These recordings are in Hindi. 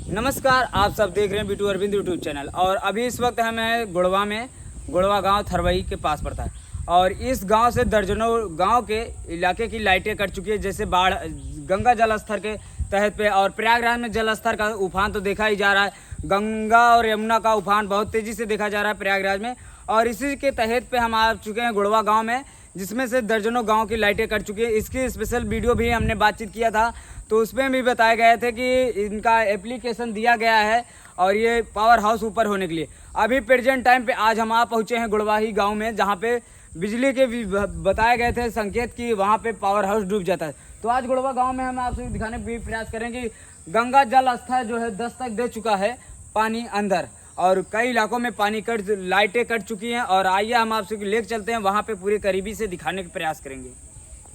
नमस्कार, आप सब देख रहे हैं बिटू अरविंद यूट्यूब चैनल। और अभी इस वक्त हम हैं गुड़वा में। गुड़वा गांव थरवई के पास पड़ता है और इस गांव से दर्जनों गांव के इलाके की लाइटें कट चुकी है। जैसे बाढ़, गंगा जल स्तर के तहत पे और प्रयागराज में जल स्तर का उफान तो देखा ही जा रहा है। गंगा और यमुना का उफान बहुत तेज़ी से देखा जा रहा है प्रयागराज में। और इसी के तहत पे हम आ चुके हैं गुड़वा गाँव में, जिसमें से दर्जनों गांव की लाइटें कट चुकी है। इसकी स्पेशल वीडियो भी हमने बातचीत किया था, तो उसमें भी बताया गया थे कि इनका एप्लीकेशन दिया गया है और ये पावर हाउस ऊपर होने के लिए। अभी प्रेजेंट टाइम पे आज हम पहुँचे हैं गुड़वाही गांव में, जहां पे बिजली के भी बताए गए थे संकेत कि वहां पे पावर हाउस डूब जाता है। तो आज गुड़वा गांव में हम आपसे दिखाने का भी प्रयास करेंगे कि गंगा जल स्तर जो है दस्तक दे चुका है पानी अंदर, और कई इलाकों में पानी लाइटें कट चुकी हैं। और आइए हम आपसे लेकर चलते हैं, वहाँ पे पूरे करीबी से दिखाने का प्रयास करेंगे।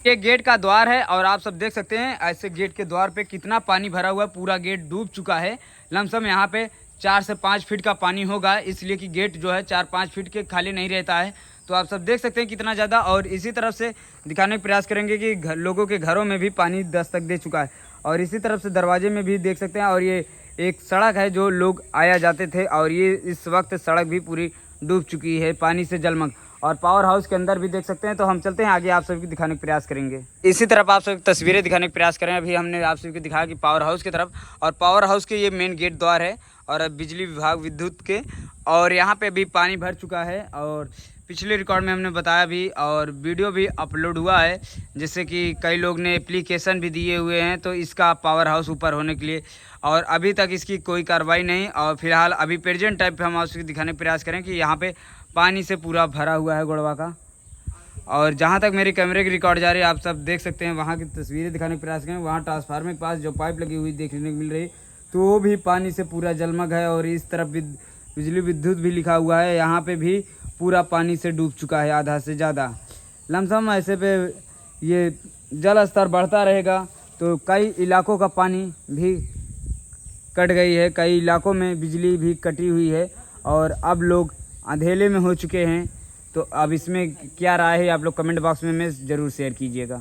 ये गेट का द्वार है और आप सब देख सकते हैं ऐसे गेट के द्वार पे कितना पानी भरा हुआ है। पूरा गेट डूब चुका है। लमसम यहाँ पे 4 से 5 फीट का पानी होगा, इसलिए कि गेट जो है 4-5 फीट के खाली नहीं रहता है। तो आप सब देख सकते हैं कितना ज़्यादा। और इसी तरफ से दिखाने का प्रयास करेंगे कि लोगों के घरों में भी पानी दस्तक दे चुका है। और इसी तरफ से दरवाजे में भी देख सकते हैं। और ये एक सड़क है जो लोग आया जाते थे, और ये इस वक्त सड़क भी पूरी डूब चुकी है पानी से जलमग्न। और पावर हाउस के अंदर भी देख सकते हैं। तो हम चलते हैं आगे, आप सभी को दिखाने का प्रयास करेंगे। इसी तरफ आप सभी तस्वीरें दिखाने का प्रयास करें। अभी हमने आप सभी को दिखाया कि पावर हाउस की तरफ, और पावर हाउस के ये मेन गेट द्वार है और बिजली विभाग विद्युत के। और यहाँ पे भी पानी भर चुका है और पिछले रिकॉर्ड में हमने बताया भी और वीडियो भी अपलोड हुआ है, जिससे कि कई लोग ने एप्लीकेशन भी दिए हुए हैं तो इसका पावर हाउस ऊपर होने के लिए। और अभी तक इसकी कोई कार्रवाई नहीं। और फिलहाल अभी प्रेजेंट टाइम पे हम आपको दिखाने का प्रयास करें कि यहाँ पे पानी से पूरा भरा हुआ है गुड़वा का। और जहाँ तक मेरे कैमरे की रिकॉर्ड जा रही है, आप सब देख सकते हैं, वहाँ की तस्वीरें दिखाने का प्रयास करें। वहाँ ट्रांसफार्मर के पास जो पाइप लगी हुई देखने को मिल रही, तो वो भी पानी से पूरा जलमग्न है। और इस तरफ बिजली विद्युत भी लिखा हुआ है, यहाँ पे भी पूरा पानी से डूब चुका है, आधा से ज़्यादा। लमसम ऐसे पे ये जल स्तर बढ़ता रहेगा तो कई इलाकों का पानी भी कट गई है, कई इलाकों में बिजली भी कटी हुई है और अब लोग अंधेले में हो चुके हैं। तो अब इसमें क्या राय है, आप लोग कमेंट बॉक्स में ज़रूर शेयर कीजिएगा।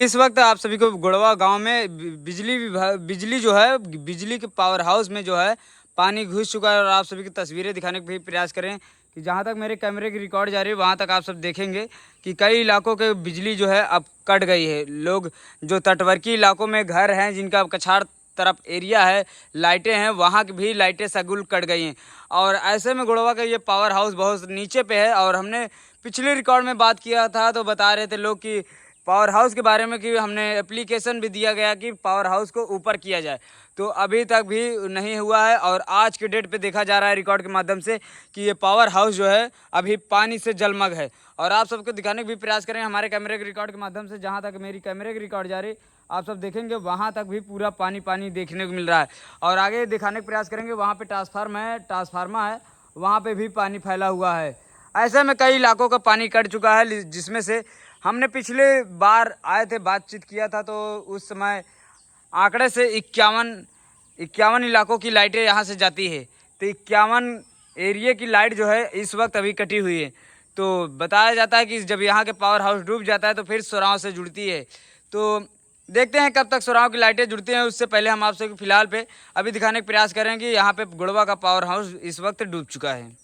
इस वक्त आप सभी को गुड़वा गांव में बिजली जो है, बिजली के पावर हाउस में जो है पानी घुस चुका है। और आप सभी की तस्वीरें दिखाने का भी प्रयास करें कि जहां तक मेरे कैमरे की रिकॉर्ड जा रही है, वहां तक आप सब देखेंगे कि कई इलाकों के बिजली जो है अब कट गई है। लोग जो तटवर्ती इलाकों में घर हैं, जिनका कछाड़ तरफ एरिया है, लाइटें हैं, वहाँ की भी लाइटें सगुल कट गई हैं। और ऐसे में गुड़वा का ये पावर हाउस बहुत नीचे पे है। और हमने पिछले रिकॉर्ड में बात किया था तो बता रहे थे लोग कि पावर हाउस के बारे में कि हमने एप्लीकेशन भी दिया गया कि पावर हाउस को ऊपर किया जाए, तो अभी तक भी नहीं हुआ है। और आज के डेट पे देखा जा रहा है रिकॉर्ड के माध्यम से कि ये पावर हाउस जो है अभी पानी से जलमग्न है। और आप सबको दिखाने का भी प्रयास करें हमारे कैमरे के रिकॉर्ड के माध्यम से, जहाँ तक मेरी कैमरे की रिकॉर्ड जा रही आप सब देखेंगे वहाँ तक भी पूरा पानी पानी देखने को मिल रहा है। और आगे दिखाने का प्रयास करेंगे, वहाँ पे ट्रांसफार्मर है, वहाँ पे भी पानी फैला हुआ है। ऐसे में कई इलाकों का पानी कट चुका है, जिसमें से हमने पिछले बार आए थे, बातचीत किया था, तो उस समय आंकड़े से 51 इलाकों की लाइटें यहाँ से जाती है। तो 51 एरिया की लाइट जो है इस वक्त अभी कटी हुई है। तो बताया जाता है कि जब यहाँ के पावर हाउस डूब जाता है तो फिर सुराव से जुड़ती है। तो देखते हैं कब तक सुराव की लाइटें जुड़ती हैं। उससे पहले हम आपसे फिलहाल पे अभी दिखाने का प्रयास करें कि यहाँ पे गुड़वा का पावर हाउस इस वक्त डूब चुका है।